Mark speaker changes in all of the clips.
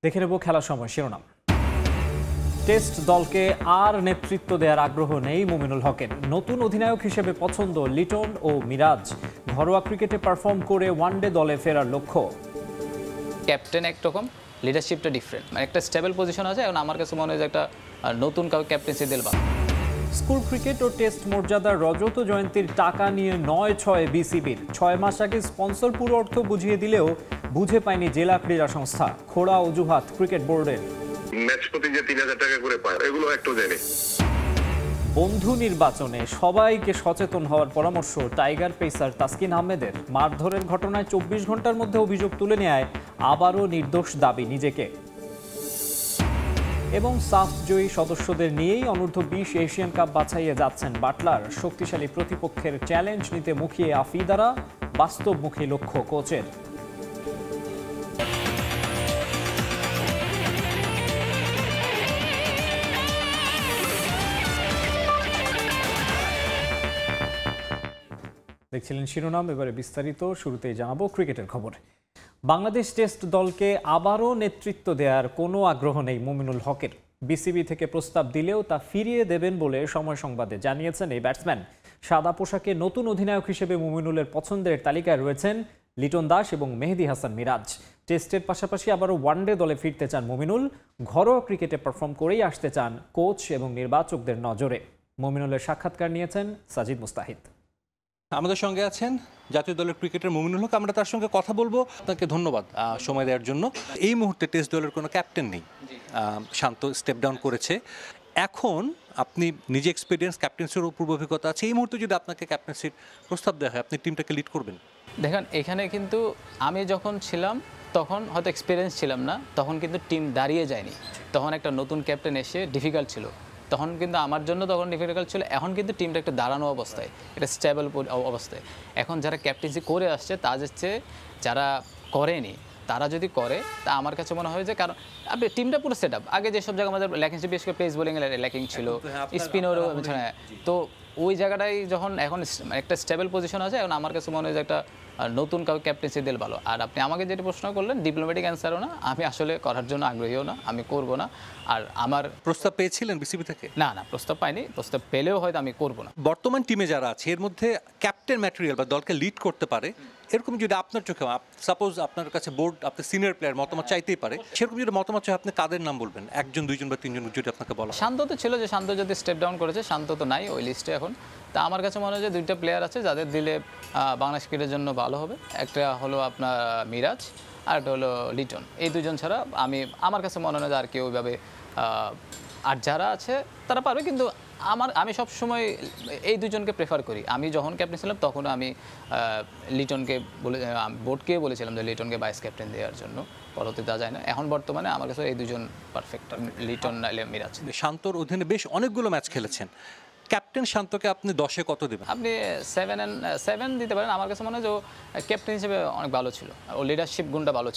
Speaker 1: দেখে নেব খেলার সময় শিরোনাম। টেস্ট দলকে আর নেতৃত্ব দেওয়ার আগ্রহ নেই মুমিনুল হকের। নতুন অধিনায়ক হিসেবে পছন্দ লিটন ও মিরাজ। ঘরোয়া ক্রিকেটে পারফর্ম করে ওয়ানডে দলে ফেরার লক্ষ্য।
Speaker 2: ক্যাপ্টেন একরকম, লিডারশিপটা ডিফারেন্ট, মানে একটা স্টেবল পজিশন আছে। এবং আমার কাছে মনে হয় যে একটা নতুন কাউকে ক্যাপ্টেন্সি দিল ভালো।
Speaker 1: স্কুল ক্রিকেট ও টেস্ট মর্যাদার রজত জয়ন্তীর টাকা নিয়ে ৯-৬ বিসিবির। ৬ মাস আগে স্পন্সর পুরো অর্থ বুঝিয়ে দিলেও বুঝে পায়নি জেলা ক্রীড়া সংস্থা। খোড়া অজুহাত ক্রিকেট বোর্ডের।
Speaker 3: ম্যাচ প্রতি যে ৩,০০০ টাকা করে পায় এগুলো একটু জানি।
Speaker 1: বন্ধু নির্বাচনে সবাইকে সচেতন হওয়ার পরামর্শ টাইগার পেসার তাসকিন আহমেদের। মারধরের ঘটনায় ২৪ ঘন্টার মধ্যে অভিযোগ তুলে নেয়, আবারও নির্দোষ দাবি নিজেকে। এবং সাফ জয়ী সদস্যদের নিয়েই অনূর্ধ্ব-২০ এশিয়ান কাপ বাছাইয়ে যাচ্ছেন বাটলার। শক্তিশালী প্রতিপক্ষের চ্যালেঞ্জ নিতে মুখিয়ে আফিদারা, বাস্তবমুখী লক্ষ্য কোচের। দেখছিলেন শিরোনাম, এবারে বিস্তারিত। শুরুতেই জানাবো ক্রিকেটের খবর। বাংলাদেশ টেস্ট দলকে আবারও নেতৃত্ব দেওয়ার কোনো আগ্রহ নেই মুমিনুল হকের। বিসিবি থেকে প্রস্তাব দিলেও তা ফিরিয়ে দেবেন বলে সময় সংবাদে জানিয়েছেন এই ব্যাটসম্যান। সাদা পোশাকে নতুন অধিনায়ক হিসেবে মুমিনুলের পছন্দের তালিকায় রয়েছেন লিটন দাস এবং মেহেদী হাসান মিরাজ। টেস্টের পাশাপাশি আবারও ওয়ানডে দলে ফিরতে চান মুমিনুল। ঘরোয়া ক্রিকেটে পারফর্ম করেই আসতে চান কোচ এবং নির্বাচকদের নজরে। মুমিনুলের সাক্ষাৎকার নিয়েছেন সাজিদ মুস্তাহিদ।
Speaker 4: আমাদের সঙ্গে আছেন জাতীয় দলের ক্রিকেটার মুমিনুল হক। আমরা তার সঙ্গে কথা বলবো। আপনাকে ধন্যবাদ সময় দেওয়ার জন্য। এই মুহূর্তে টেস্ট দলের কোনো ক্যাপ্টেন নেই, শান্ত স্টেপ ডাউন করেছে। এখন আপনি নিজে এক্সপিরিয়েন্স, ক্যাপ্টেন্সির পূর্ব অভিজ্ঞতা আছে, এই মুহূর্তে যদি আপনাকে ক্যাপ্টেন্সির প্রস্তাব দেওয়া হয়, আপনি টিমটাকে লিড করবেন?
Speaker 2: দেখেন, এখানে কিন্তু আমি যখন ছিলাম তখন হয়তো এক্সপিরিয়েন্স ছিলাম না, তখন কিন্তু টিম দাঁড়িয়ে যায়নি। তখন একটা নতুন ক্যাপ্টেন এসে ডিফিকাল্ট ছিল, তখন কিন্তু আমার জন্য তখন ডিফিকাল্ট ছিল। এখন কিন্তু টিমটা একটা দাঁড়ানো অবস্থায়, এটা স্টেবল অবস্থায়। এখন যারা ক্যাপ্টেন্সি করে আসছে তাদের চেয়ে যারা করেনি, তারা যদি করে, তা আমার কাছে মনে হয় যে, কারণ আপনি টিমটা পুরো সেট আপ। আগে যেসব জায়গায় আমাদের ল্যাকিং ছিল, বিশেষ করে পেস বোলিং ল্যাকিং ছিল, স্পিনারও, তো ওই জায়গাটাই যখন এখন একটা স্টেবল পজিশন আছে, এখন আমার কাছে মনে হয় যে একটা নতুন কাউকে ক্যাপ্টেন্সি দিলে ভালো। আর আপনি আমাকে যেটা প্রশ্ন করলেন, ডিপ্লোম্যাটিক অ্যান্সারও না, আমি আসলে করার জন্য আগ্রহীও না, আমি করব না। আর আমার
Speaker 4: প্রস্তাব পেয়েছিলেন বিসিবি থেকে?
Speaker 2: না, প্রস্তাব পাইনি। প্রস্তাব পেলেও হয়তো আমি করব না।
Speaker 4: বর্তমান টিমে যারা আছে এর মধ্যে ক্যাপ্টেন ম্যাটেরিয়াল বা দলকে লিড করতে পারে এরকম যদি আপনার চোখে, সাপোজ আপনার কাছে বোর্ড, আপনার সিনিয়র প্লেয়ার মতামত চাইতেই পারে, সেরকম যদি মতামত চাই, আপনি কাদের নাম বলবেন? একজন, দুইজন বা তিনজন যদি আপনাকে বলা।
Speaker 2: শান্ত তো ছিল, যে শান্ত যদি স্টেপ ডাউন করেছে, শান্ত তো নাই ওই লিস্টে এখন। তা আমার কাছে মনে হয় যে দুইটা প্লেয়ার আছে যাদের দিলে বাংলাদেশ ক্রিকেটের জন্য ভালো হবে। একটা হলো আপনার মিরাজ, আর একটা হলো লিটন। এই দুজন ছাড়া আমার কাছে মনে হয় যে আর কেউ ওইভাবে, আর যারা আছে তারা পারবে। কিন্তু আমি সবসময় এই দুজনকে প্রেফার করি। আমি যখন ক্যাপ্টেন ছিলাম তখন আমি লিটনকে বোর্ডকে বলেছিলাম যে লিটনকে ভাইস ক্যাপ্টেন দেওয়ার জন্য, পরবর্তীতে যায় না। এখন বর্তমানে আমার কাছে এই দুজন পারফেক্ট, লিটন নাইলে মিরাজ।
Speaker 4: শান্তর অধীনে বেশ অনেকগুলো ম্যাচ খেলেছেন, ক্যাপ্টেন শান্তকে আপনি 10-এ কত দেবেন?
Speaker 2: আপনি 7 দিতে পারেন। আমার কাছে মনে হয় যে ও ক্যাপ্টেন হিসেবে অনেক ভালো ছিল, ও লিডারশিপ গুণটা ভালো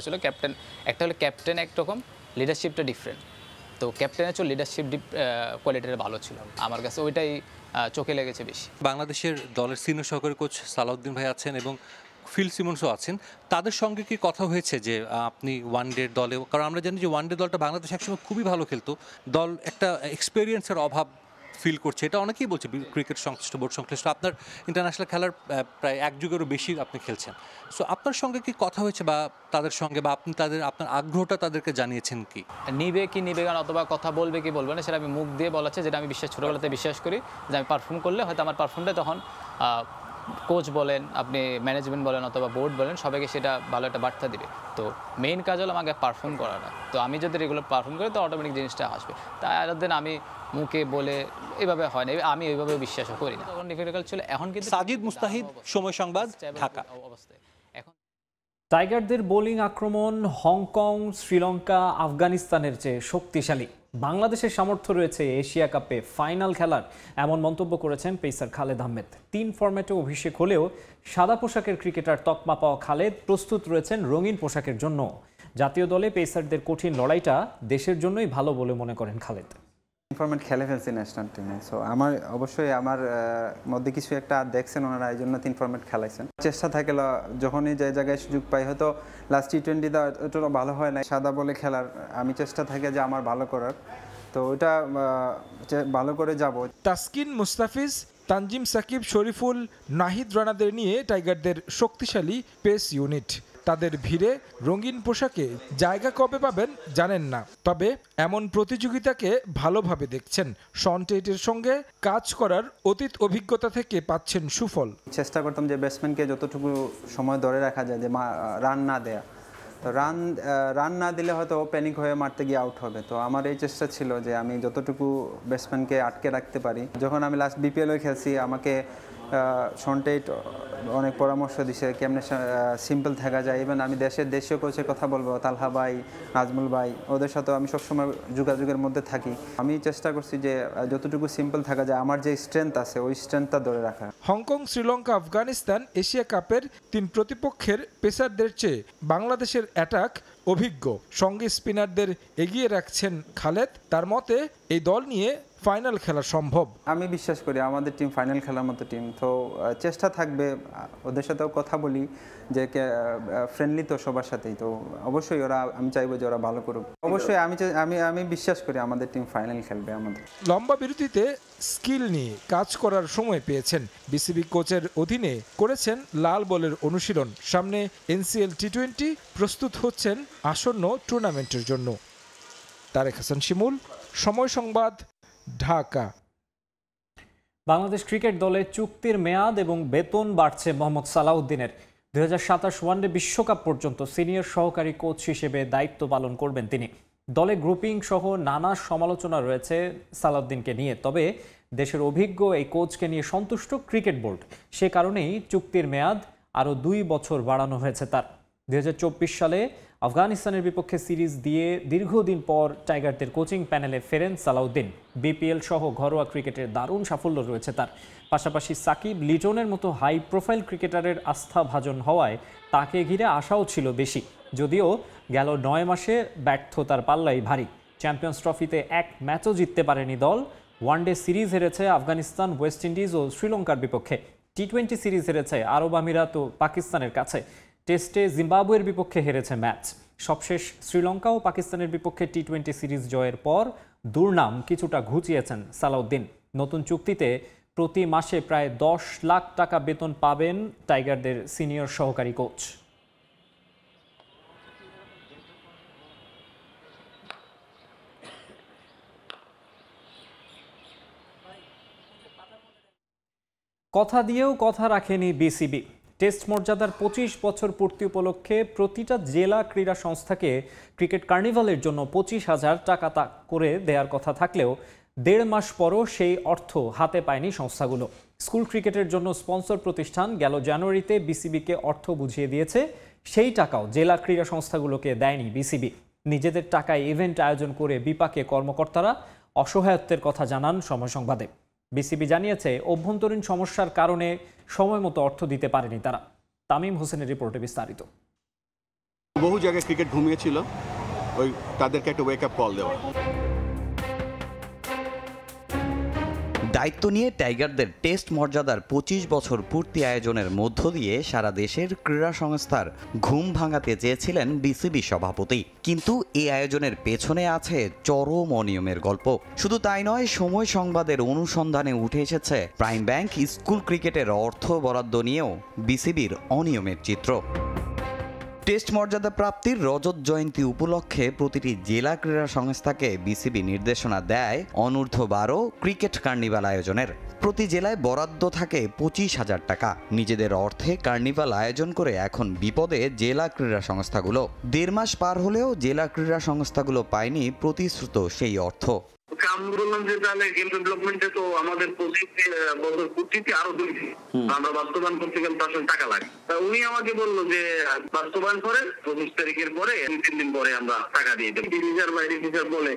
Speaker 2: ছিল, ক্যাপ্টেন একটা হলো ক্যাপ্টেন একরকম, লিডারশিপটা ডিফারেন্ট। তো ক্যাপ্টেনের চেয়ে লিডারশিপ কোয়ালিটিটা ভালো ছিল, আমার কাছে ওইটাই চোখে লেগেছে বেশি।
Speaker 4: বাংলাদেশের দলের সিনিয়র সহকারী কোচ সালাউদ্দিন ভাই আছেন এবং ফিল সিমন্সও আছেন, তাদের সঙ্গে কি কথা হয়েছে যে আপনি ওয়ানডে দলে, কারণ আমরা জানি যে ওয়ানডে দলটা বাংলাদেশ একসময় খুবই ভালো খেলতো, দল একটা এক্সপেরিয়েন্সের অভাব ফিল করছে, এটা অনেকেই বলছে ক্রিকেট সংশ্লিষ্ট, বোর্ড সংশ্লিষ্ট। আপনার ইন্টারন্যাশনাল খেলার প্রায় 1 যুগেরও বেশি আপনি খেলছেন। সো আপনার সঙ্গে কি কথা হয়েছে বা তাদের সঙ্গে, বা আপনি আপনার আগ্রহটা তাদেরকে জানিয়েছেন কি?
Speaker 2: নিবে কি নিবে না, অথবা কথা বলবে কি বলবে না, সেটা আমি মুখ দিয়ে বলাচ্ছে, যেটা আমি ছোটোবেলাতে বিশ্বাস করি যে আমি পারফর্ম করলে হয়তো আমার পারফর্মটা তখন কোচ বলেন, আপনি ম্যানেজমেন্ট বলেন অথবা বোর্ড বলেন, সবাইকে সেটা ভালো একটা বার্তা দিবে। তো মেইন কাজ হলো আমাকে পারফর্ম করাটা। তো আমি যদি রেগুলার পারফর্ম করি তো অটোমেটিক জিনিসটা আসবে। তাই আর দিন আমি মুখে বলে এভাবে হয় না, আমি ওইভাবে বিশ্বাসও করি না। তখন ডিফিকাল্ট ছিল, এখন কিন্তু।
Speaker 4: সাজিদ মুস্তাহিদ, সময় সংবাদ, ঢাকা।
Speaker 2: অবস্থায় এখন
Speaker 1: টাইগারদের বোলিং আক্রমণ হংকং, শ্রীলঙ্কা, আফগানিস্তানের চেয়ে শক্তিশালী। বাংলাদেশের সামর্থ্য রয়েছে এশিয়া কাপে ফাইনাল খেলার, এমন মন্তব্য করেছেন পেসার খালেদ আহমেদ। 3 ফরম্যাটে অভিষেক হলেও সাদা পোশাকের ক্রিকেটার তকমা পাওয়া খালেদ প্রস্তুত রয়েছেন রঙিন পোশাকের জন্য। জাতীয় দলে পেসারদের কঠিন লড়াইটা দেশের জন্যই ভালো বলে মনে করেন খালেদ।
Speaker 5: ফরম্যাট খেলে ফেলছি ন্যাশনাল টিমে, সো আমার অবশ্যই আমার মধ্যে কিছু একটা দেখছেন ওনারা, এই জন্য 3 ফরম্যাট খেলাইছেন। চেষ্টা থাকে যখনই যে জায়গায় সুযোগ পাই, হয়তো লাস্ট T20 অতটা ভালো হয় না সাদা বলে খেলার, আমি চেষ্টা থাকে যে আমার ভালো করার, তো ওইটা ভালো করে যাব।
Speaker 6: তাসকিন, মুস্তাফিজ, তানজিম সাকিব, শরীফুল, নাহিদ রানাদের নিয়ে টাইগারদের শক্তিশালী পেস ইউনিট। তাদের ভিড়ে রঙিন পোশাকে জায়গা কবে পাবেন জানেন না, তবে এমন প্রতিযোগিতাকে ভালোভাবে দেখছেন। শন টেটের সঙ্গে কাজ করার অতীত অভিজ্ঞতা থেকে পাচ্ছেন সুফল।
Speaker 5: চেষ্টা করতাম যে ব্যাটসম্যানকে যতটুকু সময় ধরে রাখা যায়, যে রান না দেয়া, তো রান না দিলে হয়তো প্যানিক হয়ে মারতে গিয়ে আউট হবে। তো আমার এই চেষ্টা ছিল যে আমি যতটুকু ব্যাটসম্যানকে আটকে রাখতে পারি। যখন আমি লাস্ট BPL-ও খেলছি, আমাকে শন টেট অনেক পরামর্শ দিছে কেমনে সিম্পল থাকা যায়। ইভেন আমি দেশীয় কোচের কথা বলবো, তালহা ভাই, নাজমুল ভাই, ওদের সাথেও আমি সবসময় যোগাযোগের মধ্যে থাকি। আমি চেষ্টা করছি যে যতটুকু সিম্পল থাকা যায়, আমার যে স্ট্রেংথ আছে ওই স্ট্রেংথটা ধরে রাখা।
Speaker 6: হংকং, শ্রীলঙ্কা, আফগানিস্তান এশিয়া কাপের 3 প্রতিপক্ষের পেসারদের চেয়ে বাংলাদেশের অ্যাটাক অভিজ্ঞ। সঙ্গে স্পিনারদের এগিয়ে রাখছেন খালেদ। তার মতে এই দল নিয়ে ফাইনাল খেলা সম্ভব। আমি বিশ্বাস করি আমাদের টিম ফাইনাল খেলার মতো টিম, তো চেষ্টা থাকবে। ওদের সাথেও কথা বলি যে ফ্রেন্ডলি তো সবার সাথেই, তো অবশ্যই আমি চাইবো যে ওরা ভালো করুক। অবশ্যই আমি বিশ্বাস করি আমাদের টিম ফাইনাল খেলবে। আমাদের লম্বা বিরতিতে স্কিল নিয়ে কাজ করার সময় পেয়েছেন। বিসিবি কোচের অধীনে করেছেন লাল বলের অনুশীলন। সামনে NCL T20, প্রস্তুত হচ্ছেন আসন্ন টুর্নামেন্টের জন্য। তারেক হাসান শিমুল, সময় সংবাদ, ঢাকা।
Speaker 1: বাংলাদেশ ক্রিকেট দলে চুক্তির মেয়াদ এবং বেতন বাড়ছে মোহাম্মদ সালাউদ্দিনের। 2027 ওয়ানডে বিশ্বকাপ পর্যন্ত সিনিয়র সহকারী কোচ হিসেবে দায়িত্ব পালন করবেন তিনি। দলে গ্রুপিং সহ নানা সমালোচনা রয়েছে সালাউদ্দিনকে নিয়ে, তবে দেশের অভিজ্ঞ এই কোচকে নিয়ে সন্তুষ্ট ক্রিকেট বোর্ড। সে কারণেই চুক্তির মেয়াদ আরও 2 বছর বাড়ানো হয়েছে তার। 2024 সালে আফগানিস্তানের বিপক্ষে সিরিজ দিয়ে দীর্ঘদিন পর টাইগারদের কোচিং প্যানেলে ফেরেন সালাউদ্দিন। BPL সহ ঘরোয়া ক্রিকেটের দারুণ সাফল্য রয়েছে তার। পাশাপাশি সাকিব, লিটনের মতো হাই প্রোফাইল ক্রিকেটারের আস্থাভাজন হওয়ায় তাকে ঘিরে আশাও ছিল বেশি। যদিও গেল 9 মাসে ব্যর্থতার পাল্লাই ভারী। চ্যাম্পিয়ন্স ট্রফিতে 1 ম্যাচও জিততে পারেনি দল। ওয়ানডে সিরিজ হেরেছে আফগানিস্তান, ওয়েস্ট ইন্ডিজ ও শ্রীলঙ্কার বিপক্ষে। T20 সিরিজ হেরেছে আরব আমিরাত ও পাকিস্তানের কাছে। টেস্টে জিম্বাবুয়ের বিপক্ষে হেরেছে ম্যাচ। সবশেষ শ্রীলঙ্কা ও পাকিস্তানের বিপক্ষে T20 সিরিজ জয়ের পর দুর্নাম কিছুটা ঘুচিয়েছেন সালাউদ্দিন। নতুন চুক্তিতে প্রতি মাসে প্রায় 10 লাখ টাকা বেতন পাবেন টাইগারদের সিনিয়র সহকারী কোচ। কথা দিয়েও কথা রাখেনি বিসিবি। টেস্ট মর্যাদার 25 বছর পূর্তি উপলক্ষে প্রতিটা জেলা ক্রীড়া সংস্থাকে ক্রিকেট কার্নিভালের জন্য 25,000 টাকা করে দেওয়ার কথা থাকলেও 1.5 মাস পরও সেই অর্থ হাতে পায়নি সংস্থাগুলো। স্কুল ক্রিকেটের জন্য স্পন্সর প্রতিষ্ঠান গেল জানুয়ারিতে বিসিবিকে অর্থ বুঝিয়ে দিয়েছে, সেই টাকাও জেলা ক্রীড়া সংস্থাগুলোকে দেয়নি বিসিবি। নিজেদের টাকায় ইভেন্ট আয়োজন করে বিপাকে কর্মকর্তারা অসহায়ত্বের কথা জানান সময় সংবাদে। বিসিবি জানিয়েছে অভ্যন্তরীণ সমস্যার কারণে সময় মতো অর্থ দিতে পারেনি তারা। তামিম হোসেনের রিপোর্টে বিস্তারিত।
Speaker 7: বহু জায়গায় ক্রিকেট ঘুমিয়েছিল, ওই তাদেরকে একটা ওয়েক আপ কল দেওয়া।
Speaker 8: দায়িত্ব নিয়ে টাইগারদের টেস্ট মর্যাদার 25 বছর পূর্তি আয়োজনের মধ্য দিয়ে সারা দেশের ক্রীড়া সংস্থার ঘুম ভাঙাতে চেয়েছিলেন বিসিবি সভাপতি। কিন্তু এই আয়োজনের পেছনে আছে চরম অনিয়মের গল্প। শুধু তাই নয়, সময় সংবাদের অনুসন্ধানে উঠে এসেছে প্রাইম ব্যাংক স্কুল ক্রিকেটের অর্থ বরাদ্দ নিয়েও বিসিবির অনিয়মের চিত্র। টেস্ট মর্যাদা প্রাপ্তির রজত জয়ন্তী উপলক্ষে প্রতিটি জেলা ক্রীড়া সংস্থাকে বিসিবি নির্দেশনা দেয় অনূর্ধ্ব-12 ক্রিকেট কার্নিভাল আয়োজনের। প্রতি জেলায় বরাদ্দ থাকে 25,000 টাকা। নিজেদের অর্থে কার্নিভাল আয়োজন করে এখন বিপদে জেলা ক্রীড়া সংস্থাগুলো। 1.5 মাস পার হলেও জেলা ক্রীড়া সংস্থাগুলো পায়নি প্রতিশ্রুত সেই অর্থ।
Speaker 3: আমি বললাম যে তাহলে গেম ডেভেলপমেন্টে তো আমাদের বছর পূর্তিতে আরো 2 দিন আমরা বাস্তবায়ন করতে গেলে তো আসলে টাকা লাগে। তা উনি আমাকে বললো যে বাস্তবায়ন করে 25 তারিখের পরে 2-3 দিন পরে আমরা টাকা দিয়ে দেবো। ডিভিজার বাই ডিভিজার বলে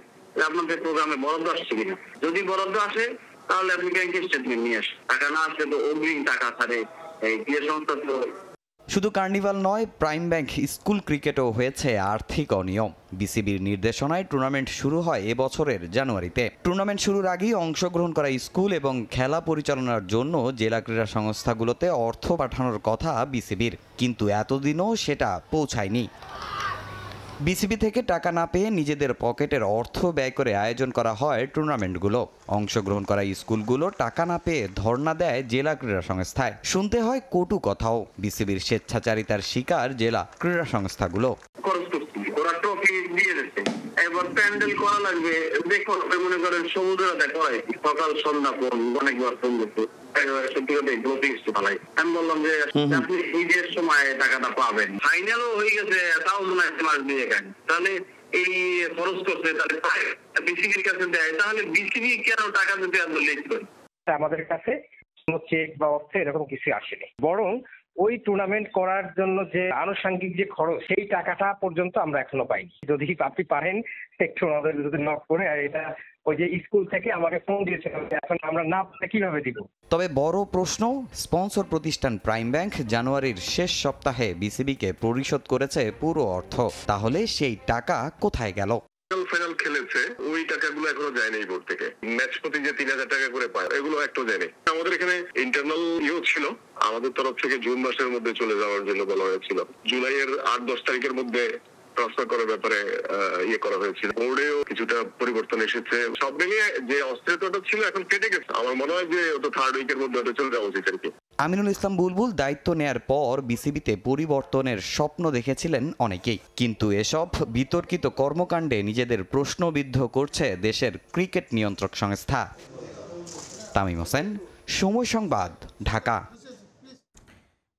Speaker 3: আপনাদের প্রোগ্রামে বরাদ্দ আসছে কিনা, যদি বরাদ্দ আসে তাহলে আপনি ব্যাংকের স্টেটমেন্ট নিয়ে আসেন, টাকা না আসলে তো অগ্রিম টাকা ছাড়ে এই ক্রিয়া সংস্থা তো।
Speaker 8: শুধু কার্নিভাল নয়, প্রাইম ব্যাংক স্কুল ক্রিকেটও হয়েছে আর্থিক অনিয়ম। বিসিবির নির্দেশনায় টুর্নামেন্ট শুরু হয় এবছরের জানুয়ারিতে। টুর্নামেন্ট শুরুর আগেই অংশগ্রহণ করা স্কুল এবং খেলা পরিচালনার জন্য জেলা ক্রীড়া সংস্থাগুলোতে অর্থ পাঠানোর কথা বিসিবির, কিন্তু এতদিনও সেটা পৌঁছায়নি। বিসিবি থেকে টাকা না পেয়ে নিজেদের পকেটের অর্থ ব্যয় করে আয়োজন করা হয় টুর্নামেন্টগুলো। অংশগ্রহণ করা স্কুলগুলো টাকা না পেয়ে ধর্ণা দেয় জেলা ক্রীড়া সংস্থায়। শুনতে হয় কটু কথাও। বিসিবির স্বেচ্ছাচারিতার শিকার জেলা ক্রীড়া সংস্থাগুলো।
Speaker 3: এবার প্যান্ডেল করা লাগবে, দেখো মনে করেন সমুদ্রটা করাই সকাল সন্ধ্যা অনেকবার ফোন করতো। আমি বললাম যে আপনি ঈদের সময় টাকাটা পাবেন, ফাইনালও হয়ে গেছে, তাও মনে হয় মাস দিয়ে গেছে। তাহলে এই খরচ করছে, তাহলে বিসিবির কাছে দেয়, তাহলে বিসিবি কেন টাকা দিতে এত লেট করে?
Speaker 9: আমাদের কাছে কোনো চেক বা অর্থ এরকম কিছু আসেনি, বরং ওই টুর্নামেন্ট করার জন্য যে আনুষঙ্গিক যে খরচ সেই টাকাটা পর্যন্ত আমরা এখনো পাইনি। যদি আপনি পারেন একটু আমাদের যদি নক করে, আর এটা ওই যে স্কুল থেকে আমাকে ফোন দিয়েছিল, এখন আমরা না পেলে কিভাবে দিব।
Speaker 8: তবে বড় প্রশ্ন, স্পন্সর প্রতিষ্ঠান প্রাইম ব্যাংক জানুয়ারির শেষ সপ্তাহে বিসিবিকে পরিশোধ করেছে পুরো অর্থ। তাহলে সেই টাকা কোথায় গেল?
Speaker 3: ফাইনাল খেলেছে, ওই টাকাগুলো এখনো যায়নি বোর্ড থেকে। ম্যাচ প্রতি যে 3000 টাকা করে পায়, এগুলো একটু যায়নি। আমাদের এখানে ইন্টারনাল ছিল, আমাদের তরফ থেকে জুন মাসের মধ্যে চলে যাওয়ার জন্য বলা হয়েছিল। জুলাইয়ের 8-10 তারিখের মধ্যে ট্রান্সফার করার ব্যাপারে করা হয়েছিল। বোর্ডেও কিছুটা পরিবর্তন এসেছে। সব মিলিয়ে যে অস্থিরতাটা ছিল এখন কেটে গেছে। আমার মনে হয় যে ওটা 3rd উইকের মধ্যে ওটা চলে যাওয়া উচিত আর কি।
Speaker 8: আমিনুল ইসলাম বুলবুল দায়িত্ব নেয়ার পর বিসিবিতে পরিবর্তনের স্বপ্ন দেখেছিলেন অনেকেই, কিন্তু এসব বিতর্কিত কর্মকাণ্ডে নিজেদের প্রশ্নবিদ্ধ করছে দেশের ক্রিকেট নিয়ন্ত্রক সংস্থা। তামিম হোসেন, সময় সংবাদ, ঢাকা।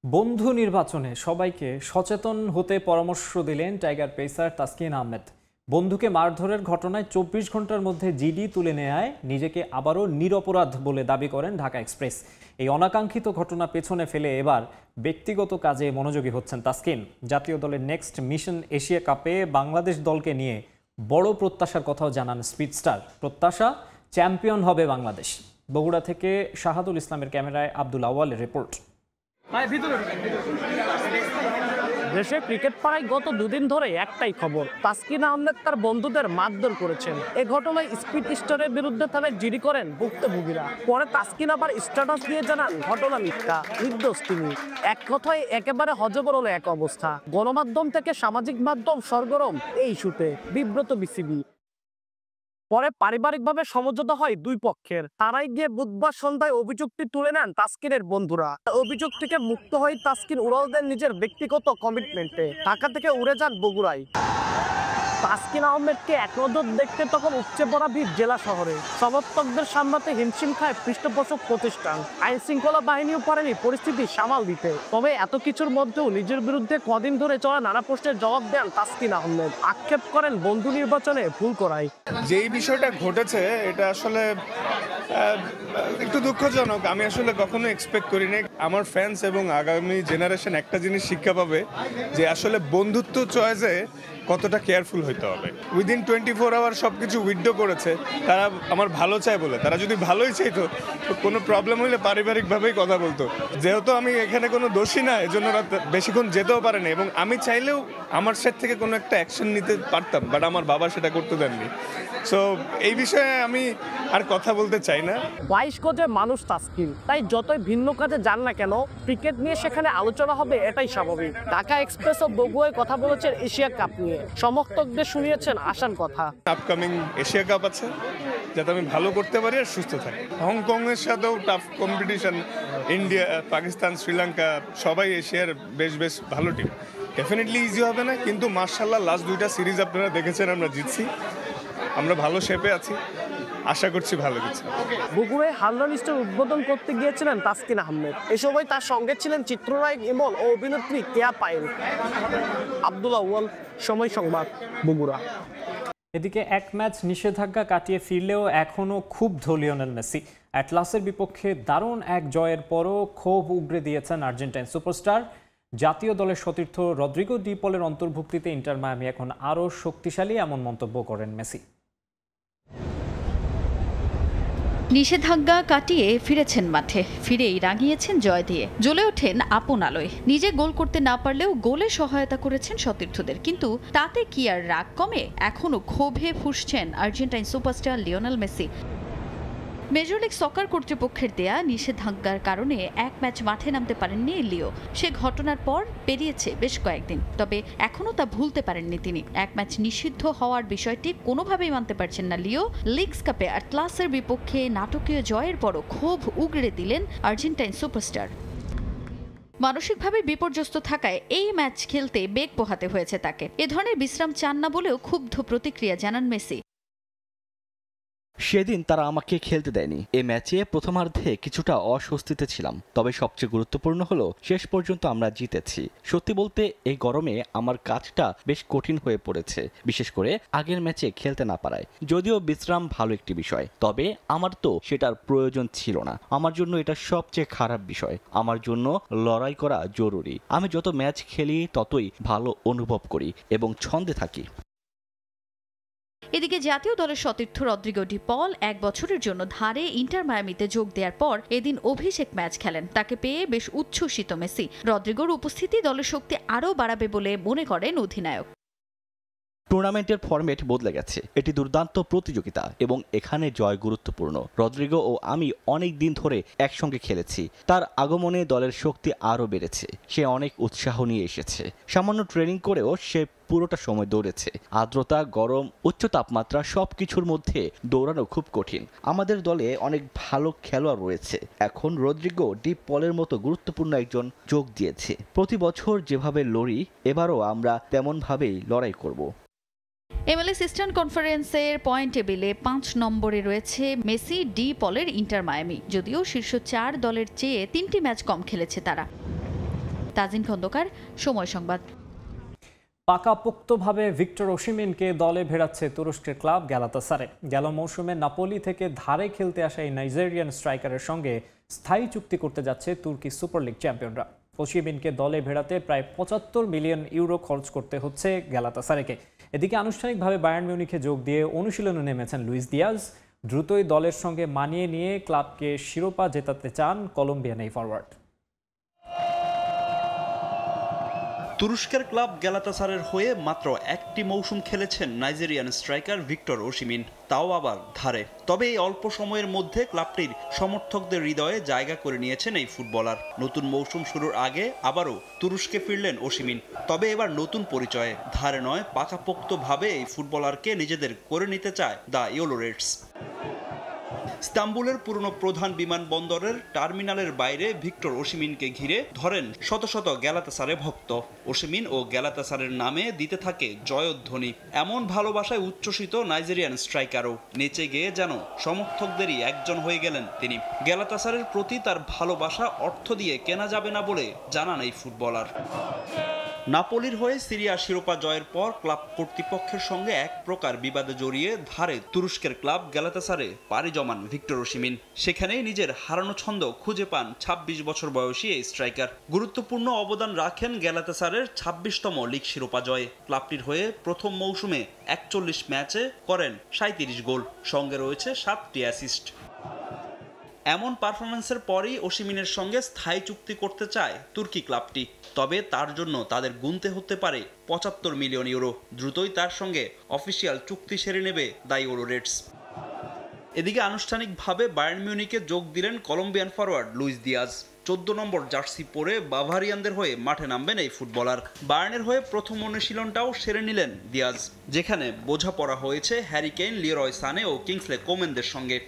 Speaker 1: বন্ধু নির্বাচনে সবাইকে সচেতন হতে পরামর্শ দিলেন টাইগার পেসার তাসকিন আহমেদ। বন্ধুকে মারধরের ঘটনায় 24 ঘন্টার মধ্যে জিডি তুলে নেয়ায় নিজেকে আবারও নিরপরাধ বলে দাবি করেন ঢাকা এক্সপ্রেস। এই অনাকাঙ্ক্ষিত ঘটনা পেছনে ফেলে এবার ব্যক্তিগত কাজে মনোযোগী হচ্ছেন তাসকিন। জাতীয় দলের নেক্সট মিশন এশিয়া কাপে বাংলাদেশ দলকে নিয়ে বড় প্রত্যাশার কথাও জানান স্পিডস্টার। প্রত্যাশা, চ্যাম্পিয়ন হবে বাংলাদেশ। বগুড়া থেকে শাহাদুল ইসলামের ক্যামেরায় আব্দুল আওয়ালের রিপোর্ট।
Speaker 10: দেশে ক্রিকেট পাড়ায় গত দুদিন ধরে একটাই খবর, তাসকিন আহমেদ তার বন্ধুদের মারধর করেছেন। এ ঘটনায় স্পিড স্টারের বিরুদ্ধে থানায় জিডি করেন ভুক্তভোগীরা। পরে তাসকিন আবার স্ট্যাটাস দিয়ে জানান ঘটনা মিথ্যা, নির্দোষ তিনি। এক কথায় একেবারে হযবরল এক অবস্থা। গণমাধ্যম থেকে সামাজিক মাধ্যম সরগরম এই ইস্যুতে, বিব্রত বিসিবি। পরে পারিবারিকভাবে সমঝোতা হয় দুই পক্ষের। তারাই গিয়ে বুধবার সন্ধ্যায় অভিযোগটি তুলে নেন তাসকিনের বন্ধুরা। অভিযোগ থেকে মুক্ত হয়ে তাসকিন উড়াল দেন নিজের ব্যক্তিগত কমিটমেন্টে। ঢাকা থেকে উড়ে যান বগুড়ায়। তাসকিন আহমেদকে এক নজর দেখতে তখন উপচে পড়া ভিড় জেলা শহরে। সমর্থকদের সামলাতে হিমশিম খায় পৃষ্ঠপোষক প্রতিষ্ঠান। আইন শৃঙ্খলা বাহিনীও পারেনি পরিস্থিতি সামাল দিতে। তবে এত কিছুর মধ্যেও নিজের বিরুদ্ধে কদিন ধরে চলা নানা প্রশ্নের জবাব দেন তাসকিন আহমেদ। আক্ষেপ করেন বন্ধু নির্বাচনে ভুল করায়।
Speaker 11: যেই বিষয়টা ঘটেছে এটা আসলে একটু দুঃখজনক। আমি আসলে কখনো এক্সপেক্ট করিনি। আমার ফ্যান্স এবং আগামী জেনারেশন একটা জিনিস শিক্ষা পাবে যে আসলে বন্ধুত্ব চয়েসে কতটা কেয়ারফুল হইতে হবে। উইদিন 24 আওয়ার সব কিছু উইথড্র করেছে। তারা আমার ভালো চায় বলে, তারা যদি ভালোই চাইতো কোনো প্রবলেম হইলে পারিবারিকভাবেই কথা বলতো। যেহেতু আমি এখানে কোনো দোষী না, এজন্য বেশিক্ষণ যেতেও পারেনি এবং আমি চাইলেও আমার সাইড থেকে কোনো একটা অ্যাকশন নিতে পারতাম, বাট আমার বাবা সেটা করতে দেননি। সো এই বিষয়ে আমি আর কথা বলতে চাই না।
Speaker 10: 22 গজে মানুষ তাসকিন, তাই যতই ভিন্ন কাজে যান না কেন ক্রিকেট নিয়ে সেখানে আলোচনা হবে, এটাই স্বাভাবিক। ঢাকা এক্সপ্রেস ও বগুড়ায় কথা বলেছেন এশিয়া কাপ নিয়ে। সমর্থকদের শুনিয়েছেন আশার কথা।
Speaker 11: আপকামিং এশিয়া কাপ আছে, যাতে আমি ভালো করতে পারি আর সুস্থ থাকি। হংকংয়ের সাথেও tough competition. India, Pakistan, Sri Lanka সবাই এশিয়ার বেশ ভালো টিম। ডেফিনেটলি ইজি হবে না, কিন্তু মার্শাল্লাহ লাস্ট 2টা সিরিজ আপনারা দেখেছেন আমরা জিতছি। আমরা ভালো শেপে আছি, আশা করছি ভালো কিছু।
Speaker 10: বগুড়ায় হালনা লিস্টের উদ্বোধন করতে গিয়েছিলেন তাসকিন আহমেদ। এ সময় তার সঙ্গে ছিলেন চিত্রনায়ক ইমন ও অভিনেত্রী কেয়া পায়েল। আব্দুল আউয়াল, সময় সংবাদ, বগুড়া।
Speaker 1: এদিকে এক ম্যাচ নিষেধাজ্ঞা কাটিয়ে ফিরলেও এখনও ক্ষুব্ধ লিওনেল মেসি। অ্যাটলাসের বিপক্ষে দারুণ এক জয়ের পরও ক্ষোভ উগরে দিয়েছেন আর্জেন্টাইন সুপারস্টার। জাতীয় দলের সতীর্থ রদ্রিগো ডি পলের অন্তর্ভুক্তিতে ইন্টার মায়ামি এখন আরও শক্তিশালী, এমন মন্তব্য করেন মেসি।
Speaker 12: নিষেধাজ্ঞা কাটিয়ে ফিরেছেন মাঠে, ফিরেই রাঙিয়েছেন জয় দিয়ে, জ্বলে ওঠেন আপন আলোয়। নিজে গোল করতে না পারলেও গোলে সহায়তা করেছেন সতীর্থদের, কিন্তু তাতে কি আর রাগ কমে? এখনো ক্ষোভে ফুঁসছেন Argentine superstar Lionel Messi. Major league soccer কর্তৃপক্ষের দেয়া নিষেধাজ্ঞার কারণে এক ম্যাচ মাঠে নামতে পারেননি লিও। সে ঘটনার পর পেরিয়েছে বেশ কয়েকদিন, তবে এখনও তা ভুলতে পারেননি তিনি। এক ম্যাচ নিষিদ্ধ হওয়ার বিষয়টি কোনোভাবেই মানতে পারছেন না লিও। লিগস কাপে আটলাসের বিপক্ষে নাটকীয় জয়ের পরও ক্ষোভ উগড়ে দিলেন আর্জেন্টাইন সুপারস্টার। মানসিকভাবে বিপর্যস্ত থাকায় এই ম্যাচ খেলতে বেগ পোহাতে হয়েছে তাকে। এ ধরনের বিশ্রাম চান না বলেও ক্ষুব্ধ প্রতিক্রিয়া জানান মেসি।
Speaker 13: সেদিন তারা আমাকে খেলতে দেয়নি। এ ম্যাচে প্রথমার্ধে কিছুটা অস্বস্তিতে ছিলাম, তবে সবচেয়ে গুরুত্বপূর্ণ হলো শেষ পর্যন্ত আমরা জিতেছি। সত্যি বলতে এই গরমে আমার কাজটা বেশ কঠিন হয়ে পড়েছে, বিশেষ করে আগের ম্যাচে খেলতে না পারায়। যদিও বিশ্রাম ভালো একটি বিষয়, তবে আমার তো সেটার প্রয়োজন ছিল না। আমার জন্য এটা সবচেয়ে খারাপ বিষয়। আমার জন্য লড়াই করা জরুরি। আমি যত ম্যাচ খেলি ততই ভালো অনুভব করি এবং ছন্দে থাকি।
Speaker 12: এদিকে জাতীয় দলের সতীর্থ রদ্রিগো ডি পল 1 বছরের জন্য ধারে ইন্টার মায়ামিতে যোগ দেওয়ার পর এদিন অভিষেক ম্যাচ খেলেন। তাকে পেয়ে বেশ উচ্ছ্বসিত মেসি। রদ্রিগোর উপস্থিতি দলের শক্তি আরও বাড়াবে বলে মনে করেন অধিনায়ক।
Speaker 13: টুর্নামেন্টের ফরম্যাট বদলে গেছে। এটি দুর্দান্ত প্রতিযোগিতা এবং এখানে জয় গুরুত্বপূর্ণ। রদ্রিগো ও আমি অনেক দিন ধরে একসঙ্গে খেলেছি। তার আগমনে দলের শক্তি আরও বেড়েছে। সে অনেক উৎসাহ নিয়ে এসেছে। সামান্য ট্রেনিং করেও সে পুরোটা সময় দৌড়েছে। আর্দ্রতা, গরম, উচ্চ তাপমাত্রা সবকিছুর মধ্যে দৌড়ানো খুব কঠিন। আমাদের দলে অনেক ভালো খেলোয়াড় রয়েছে। এখন রদ্রিগো ডি পলের মতো গুরুত্বপূর্ণ একজন যোগ দিয়েছে। প্রতি বছর যেভাবে লড়ি, এবারও আমরা তেমনভাবেই লড়াই করব।
Speaker 12: MLS ইস্টার্ন কনফারেন্সের পয়েন্ট টেবিলে 5 নম্বরে রয়েছে মেসি, ডি পলের ইন্টার মায়ামি। যদিও শীর্ষ 4 দলের চেয়ে 3টি ম্যাচ কম খেলেছে তারা। তাজিন খন্দকার, সময় সংবাদ।
Speaker 1: পাকাপোক্তভাবে ভিক্টর ওসিমেনকে দলে ভেড়াচ্ছে তুরস্কের ক্লাব গ্যালাতাসারে। গেল মৌসুমে নাপোলি থেকে ধারে খেলতে আসা এই নাইজেরিয়ান স্ট্রাইকারের সঙ্গে স্থায়ী চুক্তি করতে যাচ্ছে তুর্কি সুপার লিগ চ্যাম্পিয়নরা। ওসিমেনকে দলে ভেড়াতে প্রায় 75 মিলিয়ন ইউরো খরচ করতে হচ্ছে গ্যালাতাসারেকে। এদিকে আনুষ্ঠানিকভাবে বায়ার্ন মিউনিখে যোগ দিয়ে অনুশীলনে নেমেছেন লুইস দিয়াজ। দ্রুতই দলের সঙ্গে মানিয়ে নিয়ে ক্লাবকে শিরোপা জেতাতে চান কলম্বিয়ান এই ফরওয়ার্ড।
Speaker 14: তুরস্কের ক্লাব গ্যালাতাসারের হয়ে মাত্র একটি মৌসুম খেলেছেন নাইজেরিয়ান স্ট্রাইকার ভিক্টর ওসিমিন, তাও আবার ধারে। তবে এই অল্প সময়ের মধ্যে ক্লাবটির সমর্থকদের হৃদয়ে জায়গা করে নিয়েছেন এই ফুটবলার। নতুন মৌসুম শুরুর আগে আবারও তুরস্কে ফিরলেন ওসিমিন, তবে এবার নতুন পরিচয়ে। ধারে নয়, পাকাপোক্তভাবে এই ফুটবলারকে নিজেদের করে নিতে চায় দ্য ইয়েলো রেডস। ইস্তাম্বুলের পুরনো প্রধান বিমানবন্দরের টার্মিনালের বাইরে ভিক্টর ওসিমিনকে ঘিরে ধরেন শত শত গ্যালাতাসারে ভক্ত। ওসিমিন ও গ্যালাতাসারের নামে দিতে থাকে জয়ধ্বনি। এমন ভালোবাসায় উচ্ছ্বসিত নাইজেরিয়ান স্ট্রাইকারও নেচে গেয়ে যেন সমর্থকদেরই একজন হয়ে গেলেন তিনি। গ্যালাতাসারের প্রতি তার ভালোবাসা অর্থ দিয়ে কেনা যাবে না বলে জানান এই ফুটবলার। নাপোলির হয়ে সিরিয়া শিরোপা জয়ের পর ক্লাব কর্তৃপক্ষের সঙ্গে এক প্রকার বিবাদে জড়িয়ে ধারে তুরস্কের ক্লাব গ্যালাতাসারে পাড়ি জমান ভিক্টর ওসিমিন। সেখানেই নিজের হারানো ছন্দ খুঁজে পান 26 বছর বয়সী এই স্ট্রাইকার। গুরুত্বপূর্ণ অবদান রাখেন গ্যালাতাসারের 26তম লিগ শিরোপা জয়ে। ক্লাবটির হয়ে প্রথম মৌসুমে 41 ম্যাচে করেন 37 গোল, সঙ্গে রয়েছে 7টি অ্যাসিস্ট। এমন পারফরম্যান্সের পরই ওসিমিনের সঙ্গে স্থায়ী চুক্তি করতে চায় তুর্কি ক্লাবটি। তবে তার জন্য তাদের গুনতে হতে পারে 75 মিলিয়ন ইউরো। দ্রুতই তার সঙ্গে অফিসিয়াল চুক্তি সেরে নেবে দ্য ইয়েলো রেডস। এদিকে আনুষ্ঠানিকভাবে বায়ার্ন মিউনিকে যোগ দিলেন কলম্বিয়ান ফরওয়ার্ড লুইস দিয়াজ। 14 নম্বর জার্সি পরে বাভারিয়ানদের হয়ে মাঠে নামবেন এই ফুটবলার। বায়ার্নের হয়ে প্রথম অনুশীলনটাও সেরে নিলেন দিয়াজ, যেখানে বোঝাপড়া হয়েছে হ্যারি কেইন, লিরয় সানে ও কিংসলে কোমেনদের সঙ্গে।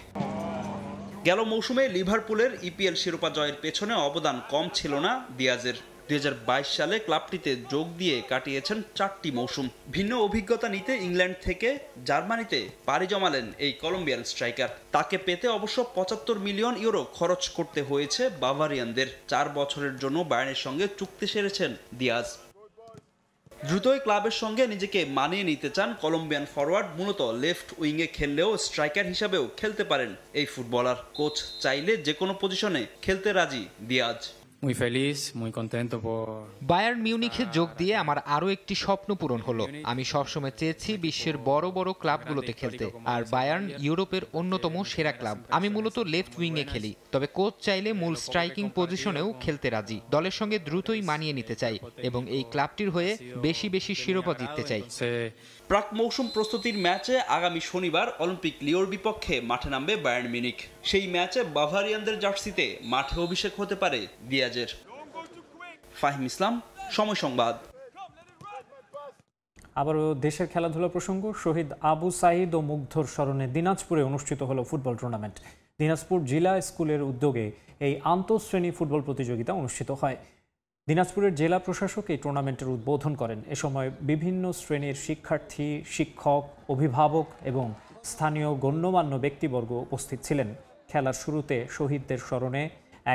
Speaker 14: গেল মৌসুমে লিভারপুলের ইপিএল শিরোপা জয়ের পেছনে অবদান কম ছিল না দিয়াজের। 2022 সালে ক্লাবটিতে যোগ দিয়ে কাটিয়েছেন 4টি মৌসুম। ভিন্ন অভিজ্ঞতা নিতে ইংল্যান্ড থেকে জার্মানিতে পাড়ি জমালেন এই কলম্বিয়ান স্ট্রাইকার। তাকে পেতে অবশ্য 75 মিলিয়ন ইউরো খরচ করতে হয়েছে বাভারিয়ানদের। 4 বছরের জন্য বায়ার্নের সঙ্গে চুক্তি সেরেছেন দিয়াজ। দ্রুতই ক্লাবের সঙ্গে নিজেকে মানিয়ে নিতে চান কলম্বিয়ান ফরওয়ার্ড। মূলত লেফট উইংয়ে খেললেও স্ট্রাইকার হিসাবেও খেলতে পারেন এই ফুটবলার। কোচ চাইলে যে কোনো পজিশনে খেলতে রাজি Diaz.
Speaker 15: muy feliz, muy contento por
Speaker 16: Bayern মিউনিখে যোগ দিয়ে আমার আরও একটি স্বপ্ন পূরণ হলো। আমি সবসময় চেয়েছি বিশ্বের বড় বড় ক্লাবগুলোতে খেলতে, আর বায়ার্ন ইউরোপের অন্যতম সেরা ক্লাব। আমি মূলত লেফট উইংয়ে খেলি, তবে কোচ চাইলে মূল স্ট্রাইকিং পজিশনেও খেলতে রাজি। দলের সঙ্গে দ্রুতই মানিয়ে নিতে চাই এবং এই ক্লাবটির হয়ে বেশি বেশি শিরোপা জিততে চাই।
Speaker 14: প্রাক মৌসুম প্রস্তুতির ম্যাচে আগামী শনিবার অলিম্পিক লিওর বিপক্ষে মাঠে নামবে বায়ার্ন মিউনিখ। সেই ম্যাচে বাভারিয়ানদের জার্সিতে মাঠে অভিষেক হতে পারে দিয়াজের। ফাহিম ইসলাম, সময় সংবাদ।
Speaker 1: আবারও দেশের খেলাধুলা প্রসঙ্গ। শহীদ আবু সাঈদ ও মুগ্ধর স্মরণে দিনাজপুরে অনুষ্ঠিত হলো ফুটবল টুর্নামেন্ট। দিনাজপুর জেলা স্কুলের উদ্যোগে এই আন্তঃশ্রেণী ফুটবল প্রতিযোগিতা অনুষ্ঠিত হয়। দিনাজপুরের জেলা প্রশাসক এই টুর্নামেন্টের উদ্বোধন করেন। এ সময় বিভিন্ন শ্রেণীর শিক্ষার্থী, শিক্ষক, অভিভাবক এবং স্থানীয় গণ্যমান্য ব্যক্তিবর্গ উপস্থিত ছিলেন। খেলার শুরুতে শহীদদের স্মরণে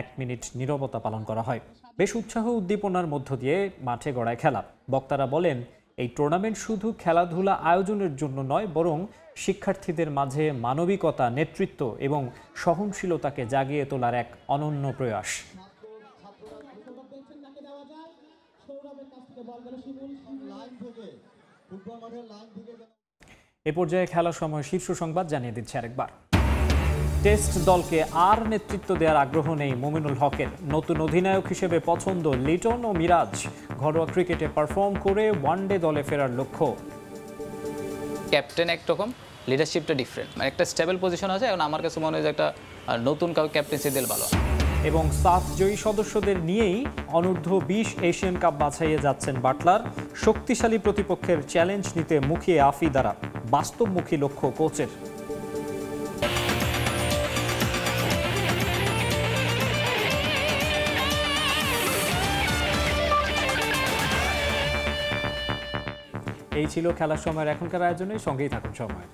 Speaker 1: 1 মিনিট নীরবতা পালন করা হয়। বেশ উৎসাহ উদ্দীপনার মধ্য দিয়ে মাঠে গড়ায় খেলা। বক্তারা বলেন, এই টুর্নামেন্ট শুধু খেলাধুলা আয়োজনের জন্য নয়, বরং শিক্ষার্থীদের মাঝে মানবিকতা, নেতৃত্ব এবং সহনশীলতাকে জাগিয়ে তোলার এক অনন্য প্রয়াস। এ পর্যায়ে খেলার সময় শীর্ষ সংবাদ জানিয়ে দিচ্ছে আরেকবার। টেস্ট দলকে আর নেতৃত্ব দেওয়ার আগ্রহ নেই মুমিনুল হকের। নতুন অধিনায়ক হিসেবে পছন্দ লিটন ও মিরাজ। ঘরোয়া ক্রিকেটে পারফর্ম করে ওয়ানডে দলে ফেরার লক্ষ্য।
Speaker 2: ক্যাপ্টেন একরকম, লিডারশিপটা ডিফারেন্ট, মানে একটা স্টেবল পজিশন আছে। এখন আমার কাছে মনে হয় যে একটা নতুন কাউ ক্যাপ্টেন্সি দিলে ভালো।
Speaker 1: এবং সাফ জয়ী সদস্যদের নিয়েই অনূর্ধ্ব 20 এশিয়ান কাপ বাছাইয়ে যাচ্ছেন বাটলার। শক্তিশালী প্রতিপক্ষের চ্যালেঞ্জ নিতে মুখিয়ে আফিদারা। বাস্তবমুখী লক্ষ্য কোচের। এই ছিল খেলার সময়ের এখনকার আয়োজনে। সঙ্গেই থাকুন সময়।